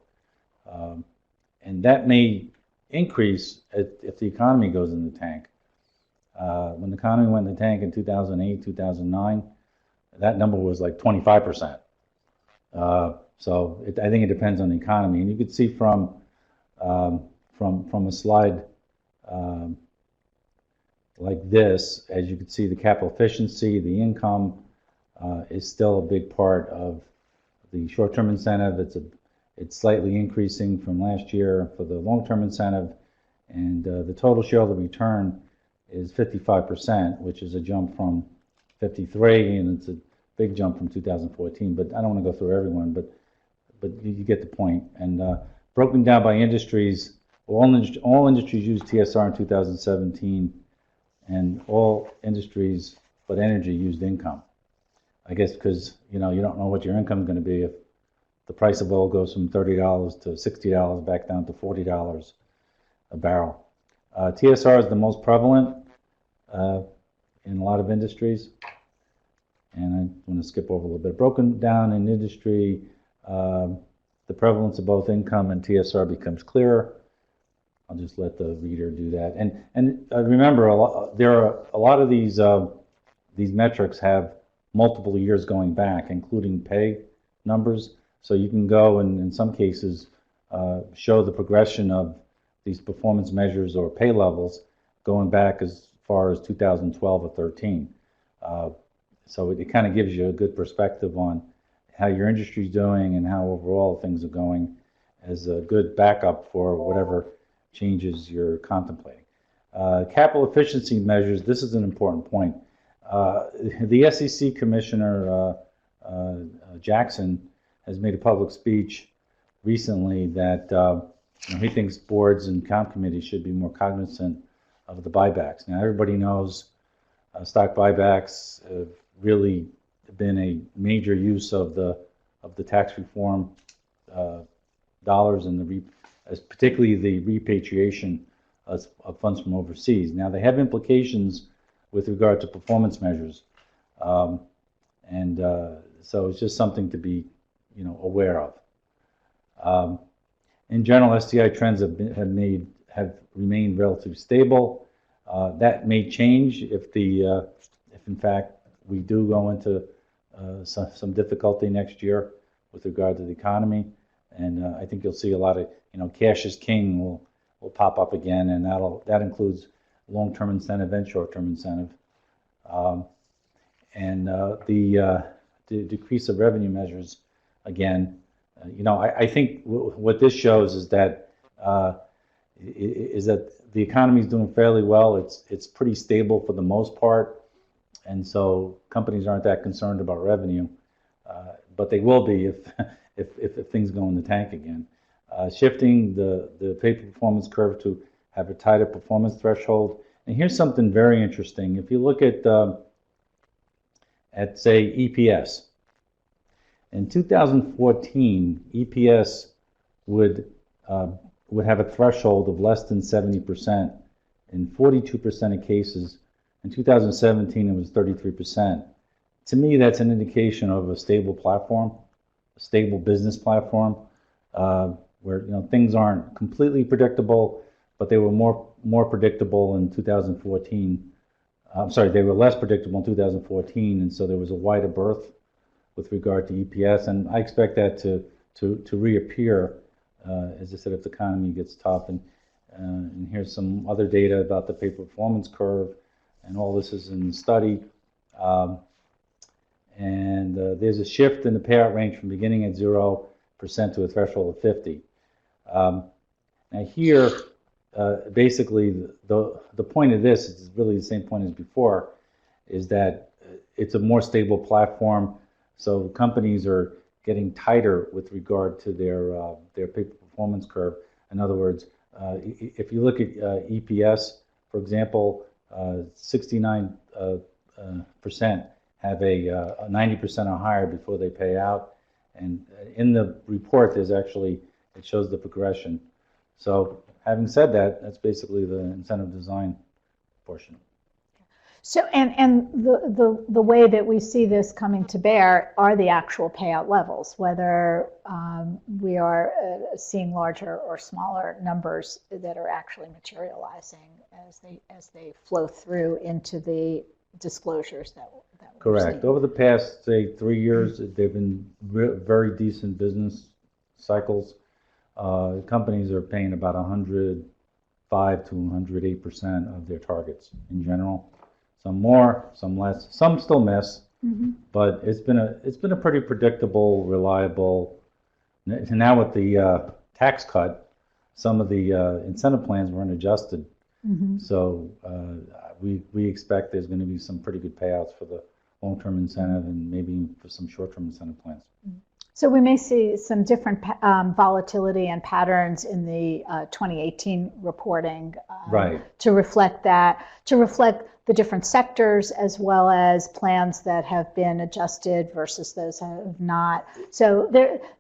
[SPEAKER 3] And that may increase if the economy goes in the tank. When the economy went in the tank in 2008, 2009, that number was like 25%. So I think it depends on the economy. And you could see from a slide like this, as you could see, the capital efficiency, the income is still a big part of the short-term incentive. It's slightly increasing from last year for the long-term incentive, and the total shareholder return is 55%, which is a jump from 53, and it's a big jump from 2014. But I don't want to go through everyone, but you get the point. And broken down by industries, all industries used TSR in 2017, and all industries but energy used income. I guess because you don't know what your income is going to be if the price of oil goes from $30 to $60 back down to $40 a barrel. TSR is the most prevalent in a lot of industries. And I want to skip over a little bit. Broken down in industry, the prevalence of both income and TSR becomes clearer. I'll just let the reader do that. And remember, there are a lot of these metrics have multiple years going back, including pay numbers. So you can go and in some cases show the progression of these performance measures or pay levels going back as far as 2012 or 13. So it kind of gives you a good perspective on how your industry is doing and how overall things are going as a good backup for whatever changes you're contemplating. Capital efficiency measures, this is an important point. The SEC Commissioner Jackson has made a public speech recently that he thinks boards and comp committees should be more cognizant of the buybacks. Now everybody knows stock buybacks have really been a major use of the tax reform dollars and particularly the repatriation of funds from overseas. Now they have implications with regard to performance measures, and So it's just something to be, aware of. In general, STI trends have remained relatively stable. That may change if in fact we do go into some difficulty next year with regard to the economy, and I think you'll see a lot of cash is king will pop up again, and that includes long-term incentive and short-term incentive, and the decrease of revenue measures again. I think what this shows is that the economy is doing fairly well. It's pretty stable for the most part, and so companies aren't that concerned about revenue, but they will be if things go in the tank again. Shifting the pay performance curve to have a tighter performance threshold. And here's something very interesting. If you look at say EPS. In 2014, EPS would have a threshold of less than 70%. In 42% of cases, in 2017 it was 33%. To me, that's an indication of a stable platform, a stable business platform, where things aren't completely predictable, but they were more predictable in 2014. I'm sorry, they were less predictable in 2014, and so there was a wider berth with regard to EPS, and I expect that to reappear, as I said, if the economy gets tough. And here's some other data about the pay performance curve, and all this is in the study. There's a shift in the payout range from beginning at 0% to a threshold of 50. Now here, basically, the point of this is really the same point as before, is that it's a more stable platform. So companies are getting tighter with regard to their pay performance curve. In other words, if you look at EPS, for example, 69% have a 90% or higher before they pay out. And in the report, it shows the progression. So having said that, that's basically the incentive design portion.
[SPEAKER 1] So, and the way that we see this coming to bear are the actual payout levels, whether we are seeing larger or smaller numbers that are actually materializing as they flow through into the disclosures that we're
[SPEAKER 3] Correct.
[SPEAKER 1] seeing.
[SPEAKER 3] Over the past, say, 3 years, they've been very decent business cycles. Companies are paying about 105 to 108% of their targets in general. Some more, some less, some still miss, but it's been a pretty predictable, reliable. And now with the tax cut, some of the incentive plans weren't adjusted, so we expect there's going to be some pretty good payouts for the long-term incentive and maybe for some short-term incentive plans.
[SPEAKER 1] So we may see some different volatility and patterns in the 2018 reporting,
[SPEAKER 3] right,
[SPEAKER 1] to reflect the different sectors as well as plans that have been adjusted versus those that have not. So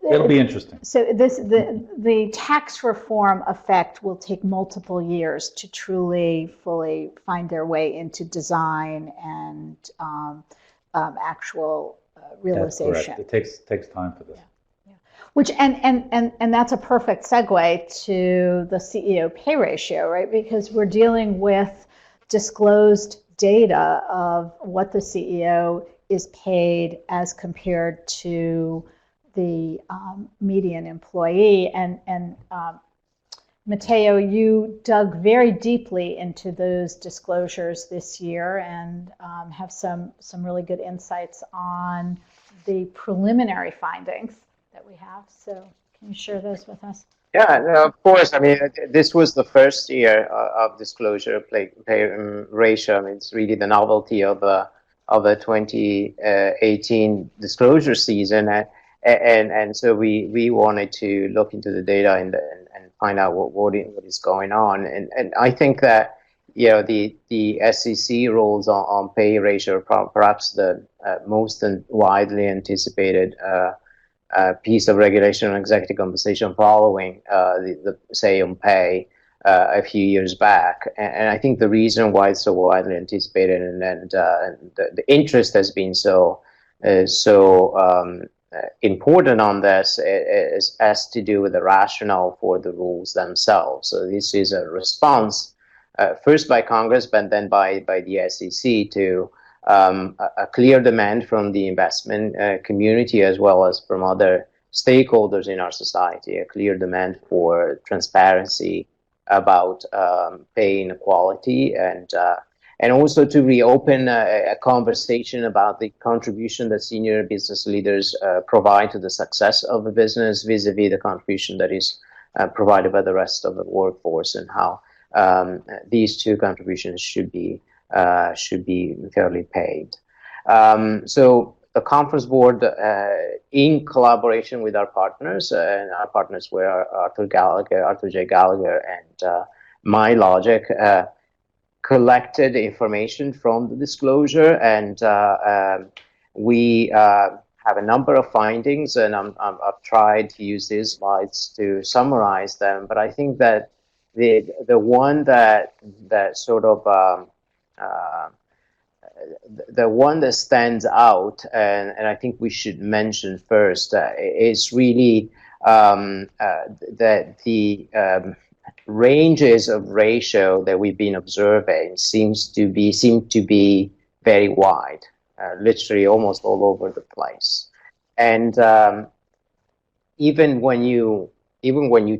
[SPEAKER 3] it'll be interesting.
[SPEAKER 1] So the tax reform effect will take multiple years to truly fully find their way into design and actual realization.
[SPEAKER 3] That's correct. It takes time for this.
[SPEAKER 1] Yeah. Which and that's a perfect segue to the CEO pay ratio, right? Because we're dealing with disclosed data of what the CEO is paid as compared to the median employee. And Matteo, you dug very deeply into those disclosures this year and have some really good insights on the preliminary findings that we have. So can you share those with us?
[SPEAKER 2] Yeah, no, of course. I mean, this was the first year of disclosure pay ratio. I mean, it's really the novelty of a 2018 disclosure season, and so we wanted to look into the data and find out what is going on. And I think that the SEC rules on pay ratio are perhaps the most widely anticipated piece of regulation on executive compensation following the say on pay a few years back. And I think the reason why it's so widely anticipated and the interest has been so Important on this has to do with the rationale for the rules themselves. So this is a response, first by Congress, but then by the SEC to a clear demand from the investment community as well as from other stakeholders in our society, a clear demand for transparency about pay inequality and also to reopen a conversation about the contribution that senior business leaders provide to the success of a business vis-a-vis the contribution that is provided by the rest of the workforce, and how these two contributions should be fairly paid. So the conference board, in collaboration with our partners, and our partners were Arthur J. Gallagher, and MyLogic, collected information from the disclosure, and we have a number of findings, and I've tried to use these slides to summarize them. But I think that the one that sort of the one that stands out, and I think we should mention first, is really that the ranges of ratio that we've been observing seem to be very wide, literally almost all over the place. And even when you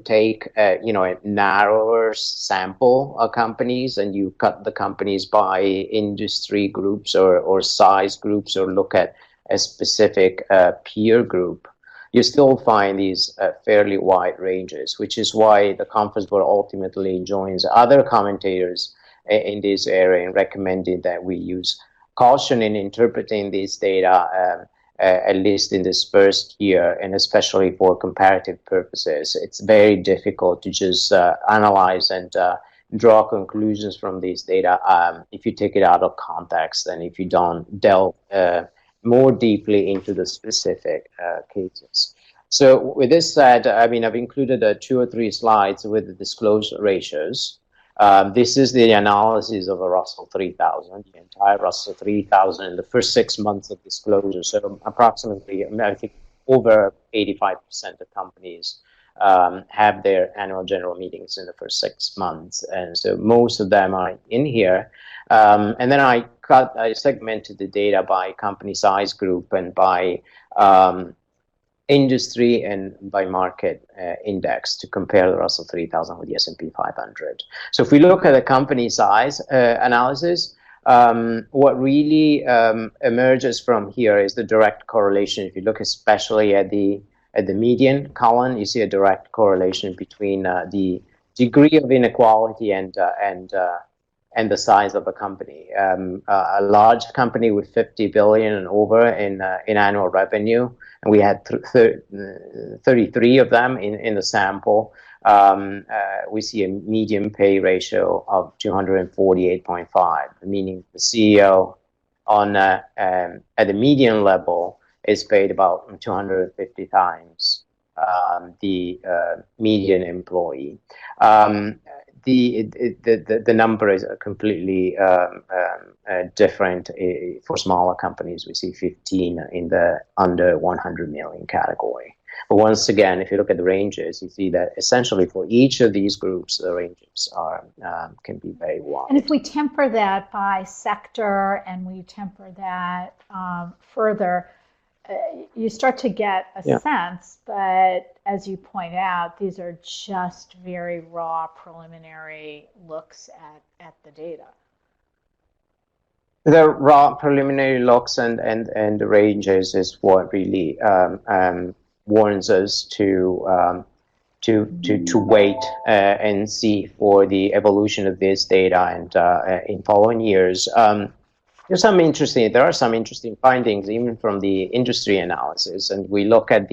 [SPEAKER 2] take a narrower sample of companies and you cut the companies by industry groups or size groups, or look at a specific peer group, you still find these fairly wide ranges, which is why the conference board ultimately joins other commentators in this area in recommending that we use caution in interpreting these data, at least in this first year, and especially for comparative purposes. It's very difficult to just analyze and draw conclusions from these data if you take it out of context and if you don't delve more deeply into the specific cases. So with this said, I mean, I've included 2 or 3 slides with the disclosure ratios. This is the analysis of a Russell 3000, the entire Russell 3000 in the first 6 months of disclosure. So approximately, I think over 85% of companies have their annual general meetings in the first 6 months. And so most of them are in here. And then I segmented the data by company size group and by industry and by market index to compare the Russell 3000 with the S&P 500. So if we look at the company size analysis, what really emerges from here is the direct correlation. If you look especially at the median column, you see a direct correlation between the degree of inequality and the size of a company. A large company with 50 billion and over in annual revenue, and we had 33 of them in the sample. We see a median pay ratio of 248.5, meaning the CEO at the median level is paid about 250 times the median employee. The number is completely different for smaller companies. We see 15 in the under 100 million category. But once again, if you look at the ranges, you see that essentially for each of these groups, the ranges can be very wide.
[SPEAKER 1] And if we temper that by sector and we temper that further, you start to get a sense, but as you point out, these are just very raw preliminary looks at the data.
[SPEAKER 2] The raw preliminary looks and the ranges is what really warns us to wait and see for the evolution of this data and in following years. There are some interesting findings even from the industry analysis, and we look at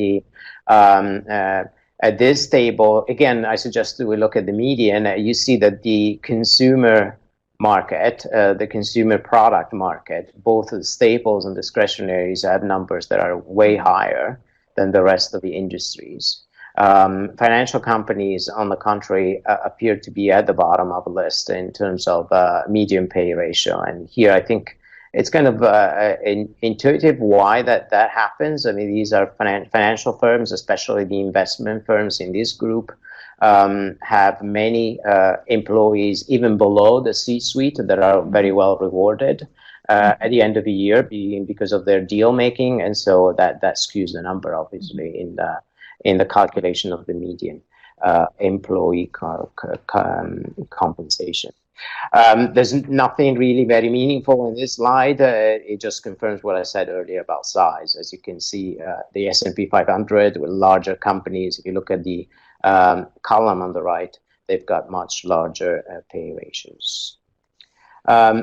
[SPEAKER 2] at this table again. I suggest that we look at the median. You see that the consumer market, the consumer product market, both the staples and discretionaries, have numbers that are way higher than the rest of the industries. Financial companies, on the contrary, appear to be at the bottom of the list in terms of median pay ratio. And here, I think it's kind of intuitive why that happens. I mean, these are financial firms, especially the investment firms in this group, have many employees even below the C-suite that are very well rewarded at the end of the year because of their deal making, and so that skews the number obviously in the calculation of the median employee compensation. There's nothing really very meaningful in this slide. It just confirms what I said earlier about size. As you can see, the S&P 500 with larger companies, if you look at the column on the right, they've got much larger pay ratios.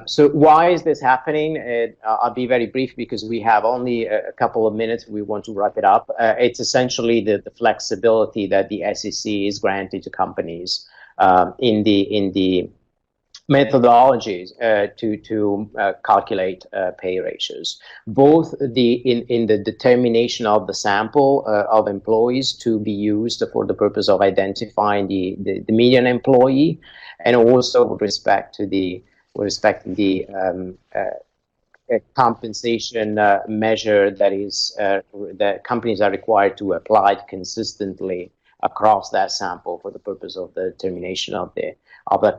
[SPEAKER 2] So why is this happening? I'll be very brief because we have only a couple of minutes. We want to wrap it up. It's essentially the flexibility that the SEC is granting to companies in the methodologies to calculate pay ratios, both in the determination of the sample of employees to be used for the purpose of identifying the median employee, and also with respect to the compensation measure that companies are required to apply consistently across that sample for the purpose of the determination of the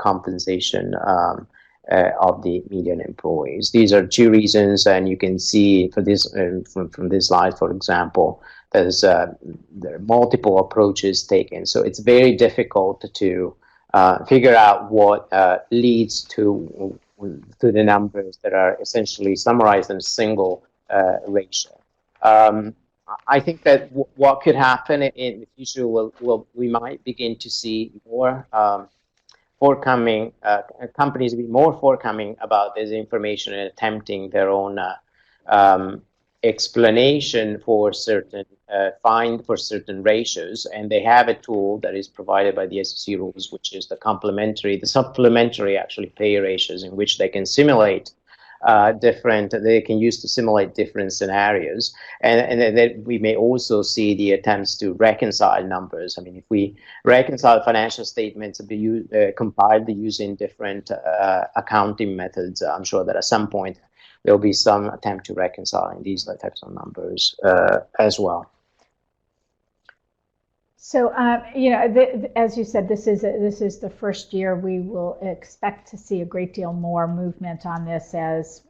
[SPEAKER 2] compensation of the median employees. These are two reasons, and you can see for this from this slide, for example, there are multiple approaches taken. So it's very difficult to figure out what leads to the numbers that are essentially summarized in a single ratio. I think that what could happen in the future we might begin to see more forthcoming companies be more forthcoming about this information and attempting their own explanation for certain certain ratios, and they have a tool that is provided by the SEC rules, which is the supplementary actually pay ratios, in which they can simulate they can use to simulate different scenarios, and then we may also see the attempts to reconcile numbers. I mean, if we reconcile financial statements compiled using different accounting methods, I'm sure that at some point there'll be some attempt to reconcile these types of numbers as well.
[SPEAKER 1] So, as you said, this is the first year. We will expect to see a great deal more movement on this as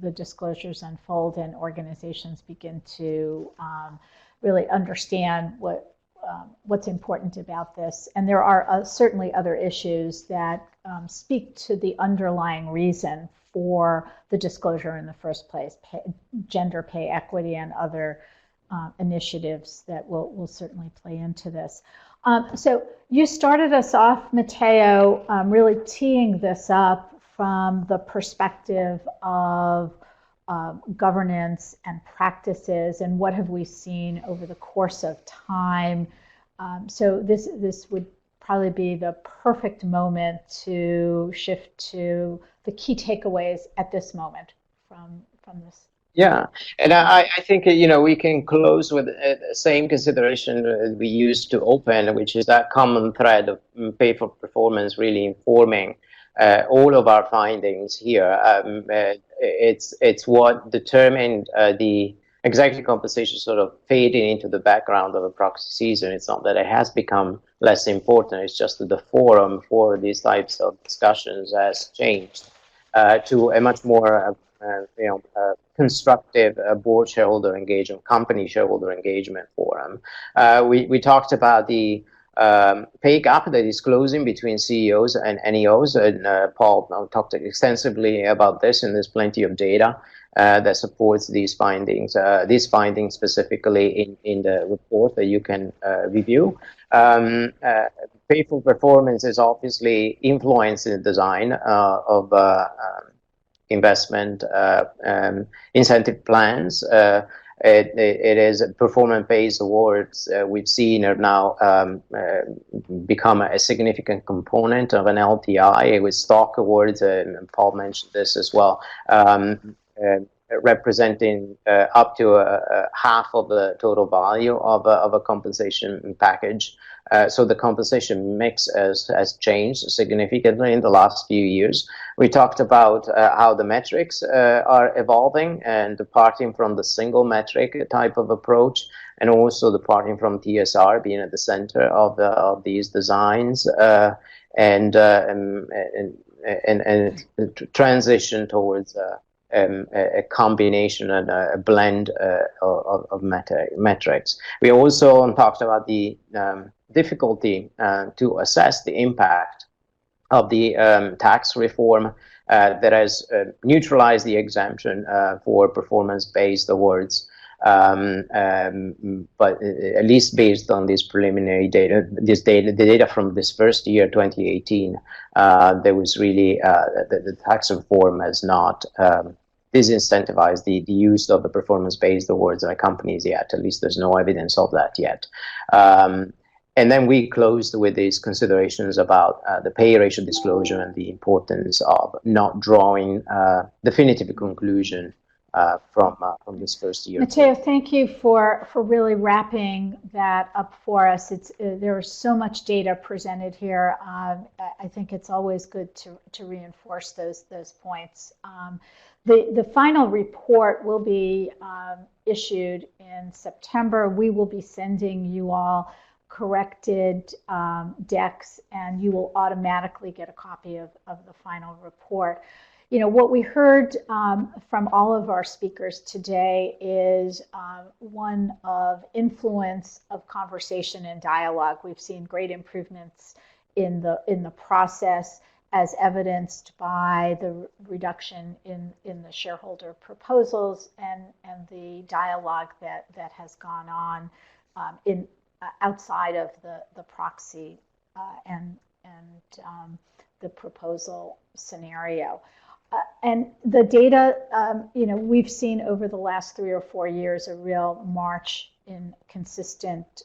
[SPEAKER 1] the disclosures unfold and organizations begin to really understand what's important about this. And there are certainly other issues that speak to the underlying reason for the disclosure in the first place: gender pay equity and other initiatives that will certainly play into this. So you started us off, Matteo, really teeing this up from the perspective of governance and practices, and what have we seen over the course of time. So this would probably be the perfect moment to shift to the key takeaways at this moment from this.
[SPEAKER 2] Yeah, and I think we can close with the same consideration we used to open, which is that common thread of pay for performance really informing all of our findings here. It's what determined the executive compensation sort of fading into the background of a proxy season. It's not that it has become less important. It's just that the forum for these types of discussions has changed to a much more constructive board shareholder engagement, company shareholder engagement forum. We talked about the pay gap that is closing between CEOs and NEOs, and Paul talked extensively about this, and there's plenty of data that supports these findings. These findings specifically in the report that you can review. Pay for performance is obviously influencing the design of investment incentive plans. It is performance-based awards we've seen are now become a significant component of an LTI with stock awards, and Paul mentioned this as well, representing up to half of the total value of a compensation package. So the compensation mix has changed significantly in the last few years. We talked about how the metrics are evolving and departing from the single metric type of approach, and also departing from TSR being at the center of these designs, and transition towards a combination and a blend of metrics. We also talked about the difficulty to assess the impact of the tax reform that has neutralized the exemption for performance-based awards. But at least based on this preliminary data, the data from this first year, 2018, there was really the tax reform has not disincentivized the use of the performance-based awards by companies yet. At least there's no evidence of that yet. And then we closed with these considerations about the pay ratio disclosure and the importance of not drawing definitive conclusion from this first year.
[SPEAKER 1] Matteo, thank you for really wrapping that up for us. There is so much data presented here. I think it's always good to reinforce those points. The final report will be issued in September. We will be sending you all corrected decks, and you will automatically get a copy of the final report. You know, what we heard from all of our speakers today is one of influence of conversation and dialogue. We've seen great improvements in the process, as evidenced by the reduction in the shareholder proposals and the dialogue that has gone on outside of the proxy and the proposal scenario. And the data, you know, we've seen over the last 3 or 4 years a real march in consistent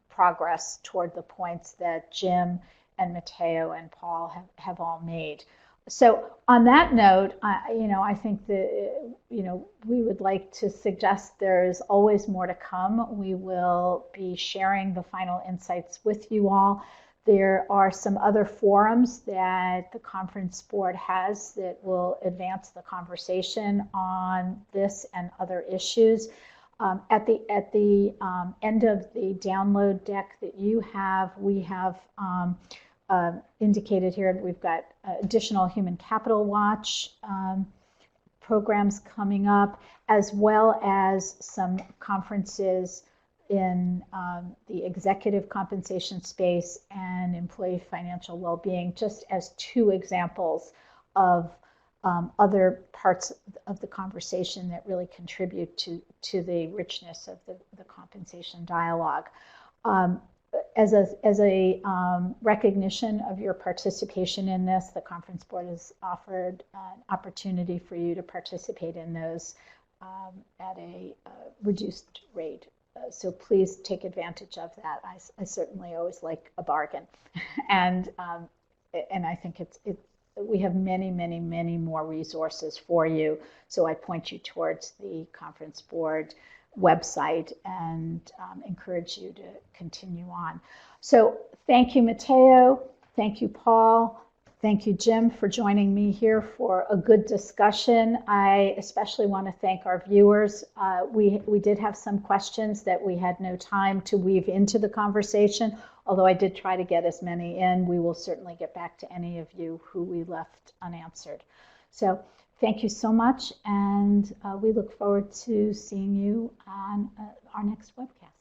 [SPEAKER 1] progress toward the points that Jim and Matteo and Paul have all made. So on that note, you know, I think that, you know, we would like to suggest there's always more to come. We will be sharing the final insights with you all. There are some other forums that the conference board has that will advance the conversation on this and other issues. At the end of the download deck that you have, we have indicated here that we've got additional Human Capital Watch programs coming up, as well as some conferences in the executive compensation space and employee financial well-being, just as 2 examples of other parts of the conversation that really contribute to the richness of the compensation dialogue. As a recognition of your participation in this, the conference board has offered an opportunity for you to participate in those at a reduced rate. So please take advantage of that. I certainly always like a bargain, and I think we have many more resources for you. So I point you towards the conference board website and encourage you to continue on. So thank you, Matteo. Thank you, Paul. Thank you, Jim, for joining me here for a good discussion. I especially want to thank our viewers. We did have some questions that we had no time to weave into the conversation, although I did try to get as many in. We will certainly get back to any of you who we left unanswered. So thank you so much, and we look forward to seeing you on our next webcast.